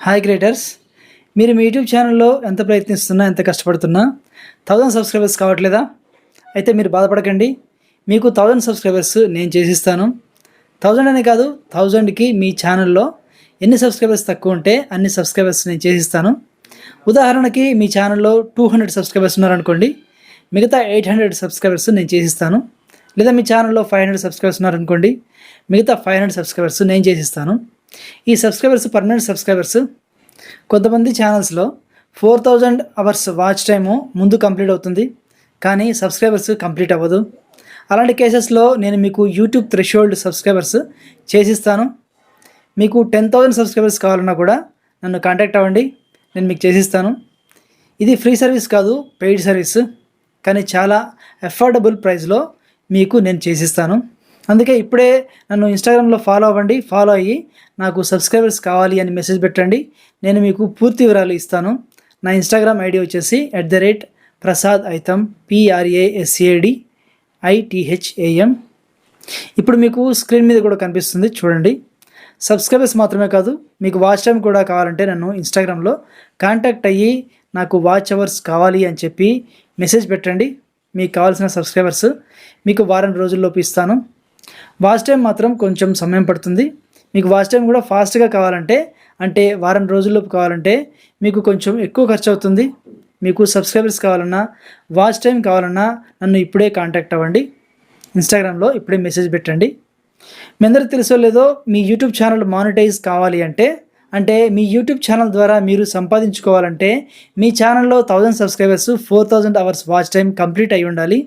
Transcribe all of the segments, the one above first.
Hi creators, మీరు మీ YouTube ఛానల్లో ఎంత ప్రయత్నిస్తున్నా, ఎంత కష్టపడుతున్నా 1000 సబ్స్క్రైబర్స్ కావట్లేదా? అయితే మీరు బాధపడకండి. మీకు 1000 సబ్స్క్రైబర్స్ నేను చేసిస్తాను. 1000 అనే కాదు, 1000కి మీ ఛానల్లో ఎన్ని సబ్స్క్రైబర్స్ తక్కువ ఉంటే అన్ని సబ్స్క్రైబర్స్ నేను చేసిస్తాను. ఉదాహరణకి మీ ఛానల్లో 200 సబ్స్క్రైబర్స్ ఉన్నారనుకోండి, మిగతా 800 సబ్స్క్రైబర్స్ నేను చేసిస్తాను. లేదా మీ ఛానల్లో 500 సబ్స్క్రైబర్స్ ఉన్నారనుకోండి, మిగతా 500 సబ్స్క్రైబర్స్ నేను చేసిస్తాను. ఈ సబ్స్క్రైబర్స్ పర్మనెంట్ సబ్స్క్రైబర్స్. కొంతమంది ఛానల్స్లో 4000 అవర్స్ వాచ్ టైము ముందు కంప్లీట్ అవుతుంది, కానీ సబ్స్క్రైబర్స్ కంప్లీట్ అవ్వదు. అలాంటి కేసెస్లో నేను మీకు యూట్యూబ్ థ్రెషోల్డ్ సబ్స్క్రైబర్స్ చేసిస్తాను. మీకు 10,000 సబ్స్క్రైబర్స్ కావాలన్నా కూడా నన్ను కాంటాక్ట్ అవ్వండి, నేను మీకు చేసిస్తాను. ఇది ఫ్రీ సర్వీస్ కాదు, పెయిడ్ సర్వీస్, కానీ చాలా అఫోర్డబుల్ ప్రైస్లో మీకు నేను చేసిస్తాను. అందుకే ఇప్పుడే నన్ను ఇన్స్టాగ్రామ్లో ఫాలో అవ్వండి. ఫాలో అయ్యి నాకు సబ్స్క్రైబర్స్ కావాలి అని మెసేజ్ పెట్టండి. నేను మీకు పూర్తి వివరాలు ఇస్తాను. నా ఇన్స్టాగ్రామ్ ఐడి వచ్చేసి @prasad aitam PRASADITHAM. ఇప్పుడు మీకు స్క్రీన్ మీద కూడా కనిపిస్తుంది, చూడండి. సబ్స్క్రైబర్స్ మాత్రమే కాదు, మీకు వాచ్ టైం కూడా కావాలంటే నన్ను ఇన్స్టాగ్రామ్లో కాంటాక్ట్ అయ్యి నాకు వాచ్ అవర్స్ కావాలి అని చెప్పి మెసేజ్ పెట్టండి. మీకు కావాల్సిన సబ్స్క్రైబర్స్ మీకు వారం రోజుల్లోపు ఇస్తాను. వాచ్ టైం మాత్రం కొంచెం సమయం పడుతుంది. మీకు వాచ్ టైం కూడా ఫాస్ట్గా కావాలంటే, అంటే వారం రోజుల్లోపు కావాలంటే మీకు కొంచెం ఎక్కువ ఖర్చు అవుతుంది. మీకు సబ్స్క్రైబర్స్ కావాలన్నా, వాచ్ టైం కావాలన్నా నన్ను ఇప్పుడే కాంటాక్ట్ అవ్వండి. ఇన్స్టాగ్రామ్లో ఇప్పుడే మెసేజ్ పెట్టండి. మీ అందరికీ తెలుసో లేదో, మీ యూట్యూబ్ ఛానల్ మానిటైజ్ కావాలి అంటే మీ యూట్యూబ్ ఛానల్ ద్వారా మీరు సంపాదించుకోవాలంటే మీ ఛానల్లో 1000 subscribers 4000 hours watch time complete అయి ఉండాలి.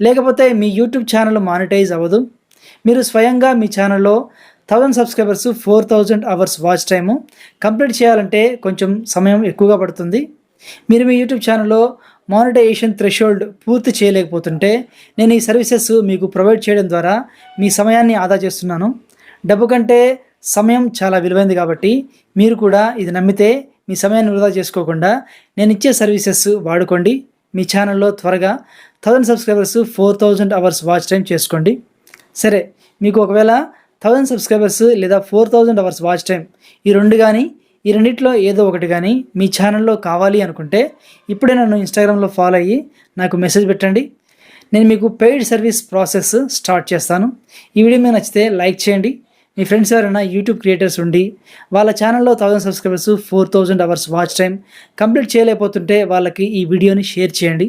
లేకపోతే మీ యూట్యూబ్ ఛానల్ మానిటైజ్ అవ్వదు. మీరు స్వయంగా మీ ఛానల్లో 1000 subscribers 4000 hours watch time complete చేయాలంటే కొంచెం సమయం ఎక్కువగా పడుతుంది. మీరు మీ యూట్యూబ్ ఛానల్లో మానిటైజేషన్ థ్రెషోల్డ్ పూర్తి చేయలేకపోతుంటే నేను ఈ సర్వీసెస్ మీకు ప్రొవైడ్ చేయడం ద్వారా మీ సమయాన్ని ఆదా చేస్తున్నాను. డబ్బు కంటే సమయం చాలా విలువైంది కాబట్టి మీరు కూడా ఇది నమ్మితే మీ సమయాన్ని వృధా చేసుకోకుండా నేను ఇచ్చే సర్వీసెస్ వాడుకోండి. మీ ఛానల్లో త్వరగా 1000 సబ్స్క్రైబర్స్ 4000 అవర్స్ వాచ్ టైం చేసుకోండి. సరే, మీకు ఒకవేళ 1000 సబ్స్క్రైబర్స్ లేదా 4000 అవర్స్ వాచ్ టైం ఈ రెండిట్లో ఏదో ఒకటి కానీ మీ ఛానల్లో కావాలి అనుకుంటే ఇప్పుడే నన్ను ఇన్స్టాగ్రామ్లో ఫాలో అయ్యి నాకు మెసేజ్ పెట్టండి. నేను మీకు పెయిడ్ సర్వీస్ ప్రాసెస్ స్టార్ట్ చేస్తాను. ఈ వీడియో మీకు నచ్చితే లైక్ చేయండి. మీ ఫ్రెండ్స్ ఎవరైనా యూట్యూబ్ క్రియేటర్స్ ఉండి వాళ్ళ ఛానల్లో 1000 subscribers 4000 hours watch time complete చేయలేకపోతుంటే వాళ్ళకి ఈ వీడియోని షేర్ చేయండి.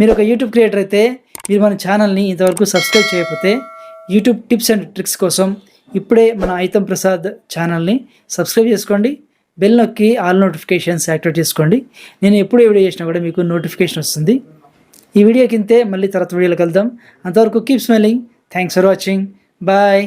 మీరు ఒక యూట్యూబ్ క్రియేటర్ అయితే మీరు మన ఛానల్ని ఇంతవరకు సబ్స్క్రైబ్ చేయకపోతే యూట్యూబ్ టిప్స్ అండ్ ట్రిక్స్ కోసం ఇప్పుడే మన ఐతం ప్రసాద్ ఛానల్ని సబ్స్క్రైబ్ చేసుకోండి. బెల్ నొక్కి ఆల్ నోటిఫికేషన్స్ యాక్టివేట్ చేసుకోండి. నేను ఎప్పుడు వీడియో చేసినా కూడా మీకు నోటిఫికేషన్ వస్తుంది. ఈ వీడియో కింతే మళ్ళీ తర్వాత వీడియోలో కలుద్దాం. అంతవరకు keep smiling. Thanks for watching. Bye.